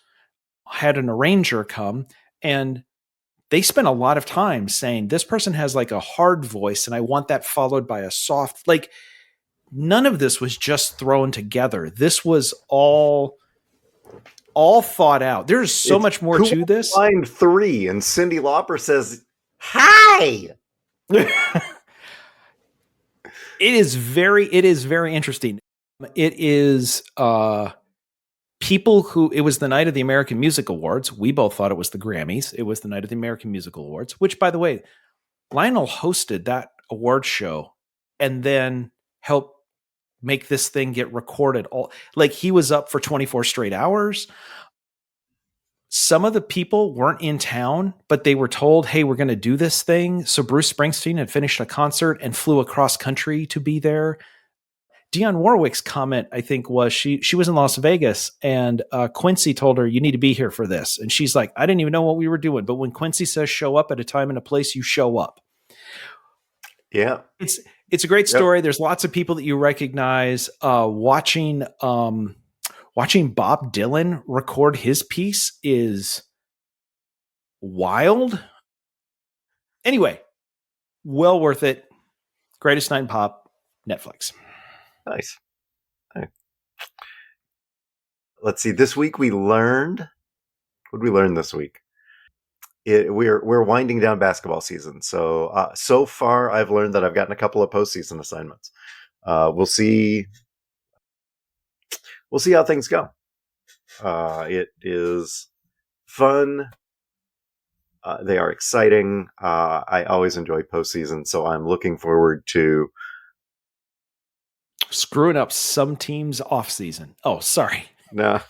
had an arranger come, and they spent a lot of time saying, this person has like a hard voice and I want that followed by a soft, like, none of this was just thrown together. This was all thought out. There's so much more to this. Line 3, and Cyndi Lauper says, "Hi." It is very interesting. It is people who, it was the night of the American Music Awards. We both thought it was the Grammys. It was the night of the American Music Awards, which, by the way, Lionel hosted that award show and then helped make this thing get recorded. He was up for 24 straight hours. Some of the people weren't in town, but they were told, hey, we're going to do this thing. So Bruce Springsteen had finished a concert and flew across country to be there. Dionne Warwick's comment, I think, was she was in Las Vegas, and Quincy told her, you need to be here for this. And she's like, I didn't even know what we were doing. But when Quincy says show up at a time and a place, you show up. Yeah. It's a great story. Yep. There's lots of people that you recognize. Watching Bob Dylan record his piece is wild. Anyway, well worth it. Greatest Night in Pop, Netflix. Nice. Okay. Let's see. This week we learned. What did we learn this week? We're winding down basketball season. So so far, I've learned that I've gotten a couple of postseason assignments. We'll see. We'll see how things go. It is fun. They are exciting. I always enjoy postseason, so I'm looking forward to screwing up some teams' off season. Oh, sorry. No.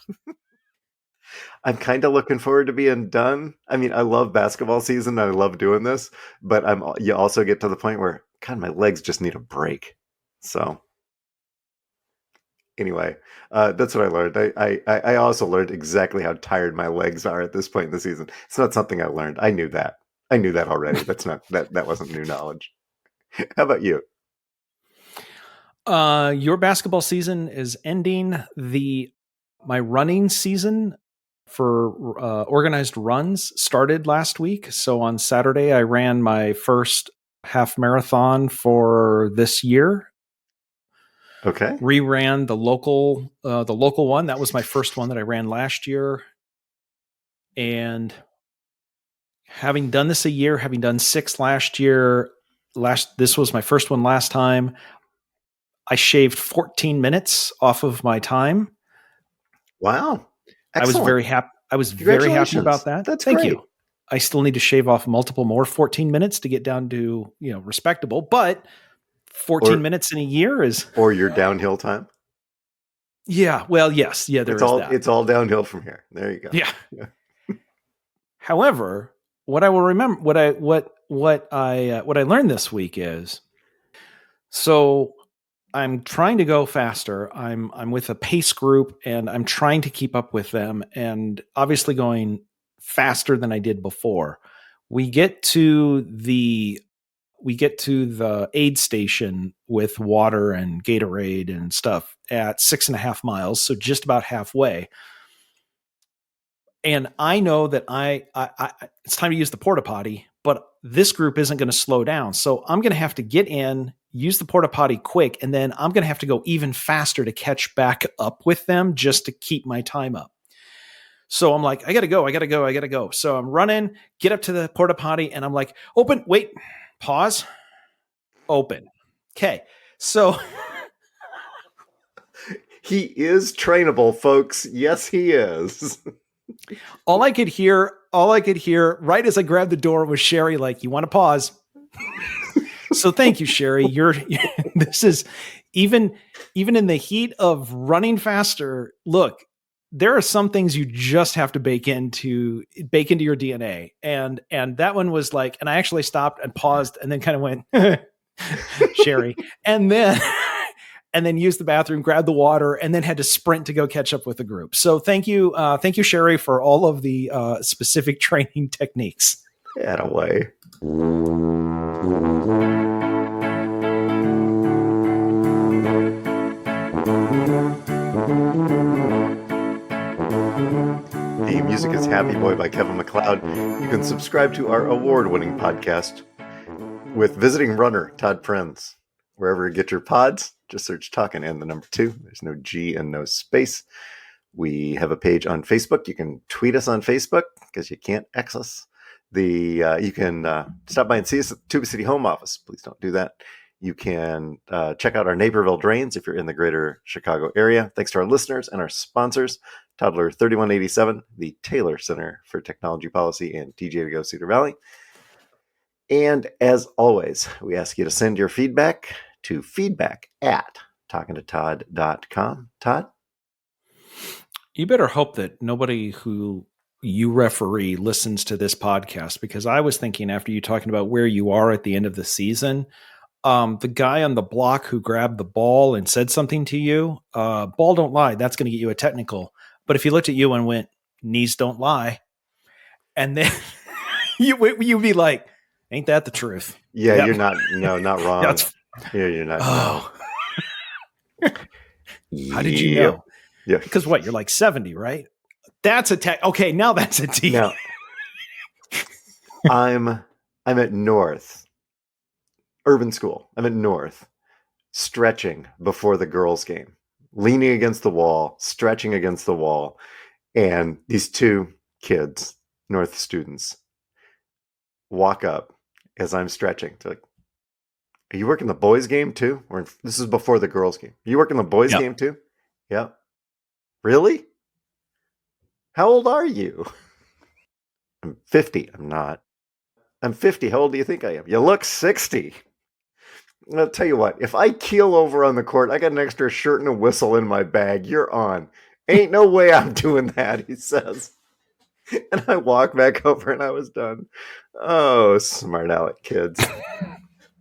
I'm kind of looking forward to being done. I mean, I love basketball season. And I love doing this, but you also get to the point where, God, my legs just need a break. So Anyway, that's what I learned. I also learned exactly how tired my legs are at this point in the season. It's not something I learned. I knew that. I knew that already. That wasn't new knowledge. How about you? Your basketball season is ending. My running season for organized runs started last week. So on Saturday, I ran my first half marathon for this year. Okay. Reran the local one. That was my first one that I ran last year. And having done this a year, having done 6 last year, this was my first one last time. I shaved 14 minutes off of my time. Wow. I was Excellent. very happy. I was very happy about Congratulations. that. That's Thank great. you. I still need to shave off multiple more 14 minutes to get down to, respectable, but 14 Or minutes in a year is, or your downhill time. yeah, well, yes. Yeah, there It's is all that. it's all downhill from here. There you go. Yeah. Yeah. However, what I will remember, what I learned this week is, so I'm trying to go faster. I'm with a pace group and I'm trying to keep up with them and obviously going faster than I did before. We get to the aid station with water and Gatorade and stuff at 6.5 miles, so just about halfway. And I know that it's time to use the porta potty, but this group isn't going to slow down. So I'm going to have to get in, use the porta potty quick, and then I'm going to have to go even faster to catch back up with them just to keep my time up. So I'm like, I got to go. So I'm running, get up to the porta potty, and I'm like, open, wait, pause, open. Okay. So He is trainable, folks. Yes, he is. all I could hear right as I grabbed the door was Sheri, like, you want to pause? So thank you, Sheri. This is even in the heat of running faster. Look, there are some things you just have to bake into your DNA. And that one was like, and I actually stopped and paused and then kind of went, Sheri. And then used the bathroom, grabbed the water, and then had to sprint to go catch up with the group. So thank you, Sheri, for all of the specific training techniques. Attaway. The music is Happy Boy by Kevin MacLeod. You can subscribe to our award-winning podcast with visiting runner Todd Prinz. Wherever you get your pods, just search Talkin' and the number 2. There's no G and no space. We have a page on Facebook. You can tweet us on Facebook because you can't X us. You can stop by and see us at the Tuba City home office. Please don't do that. You can check out our Naperville drains if you're in the greater Chicago area. Thanks to our listeners and our sponsors, Toddler 3187, the Taylor Center for Technology Policy in TJ Cedar Valley. And as always, we ask you to send your feedback to feedback@talkingtotodd.com. Todd? You better hope that nobody who you referee listens to this podcast, because I was thinking, after you talking about where you are at the end of the season, the guy on the block who grabbed the ball and said something to you, ball don't lie, that's going to get you a technical. But if he looked at you and went, knees don't lie, and then you'd be like, ain't that the truth? Yeah, Yep. You're not wrong. You're not. Oh. No. How did you know? Yeah. Because what, you're like 70, right? That's a tech. Okay, now that's a T. Now, I'm at North Urban School. I'm at North, stretching before the girls' game, leaning against the wall, stretching against the wall, and these two kids, North students, walk up as I'm stretching. They're like, "Are you working the boys' game too?" This is before the girls' game. Are you working the boys' game too? Yeah. Really? How old are you? I'm 50. I'm not. I'm 50. How old do you think I am? You look 60. I'll tell you what, if I keel over on the court, I got an extra shirt and a whistle in my bag. You're on. Ain't no way I'm doing that, he says. And I walk back over and I was done. Oh, smart aleck kids.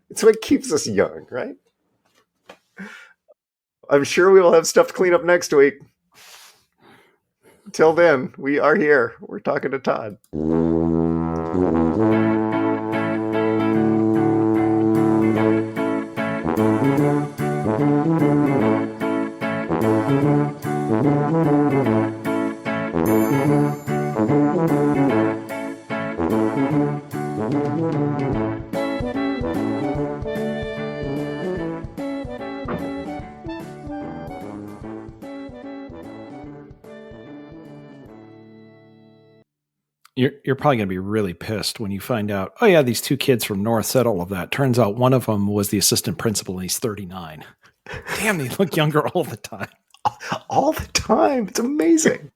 It's what keeps us young, right? I'm sure we will have stuff to clean up next week. Till then, we are here. We're talking to Todd. You're probably going to be really pissed when you find out, oh, yeah, these two kids from North said all of that. Turns out one of them was the assistant principal and he's 39. Damn, they look younger all the time. All the time. It's amazing.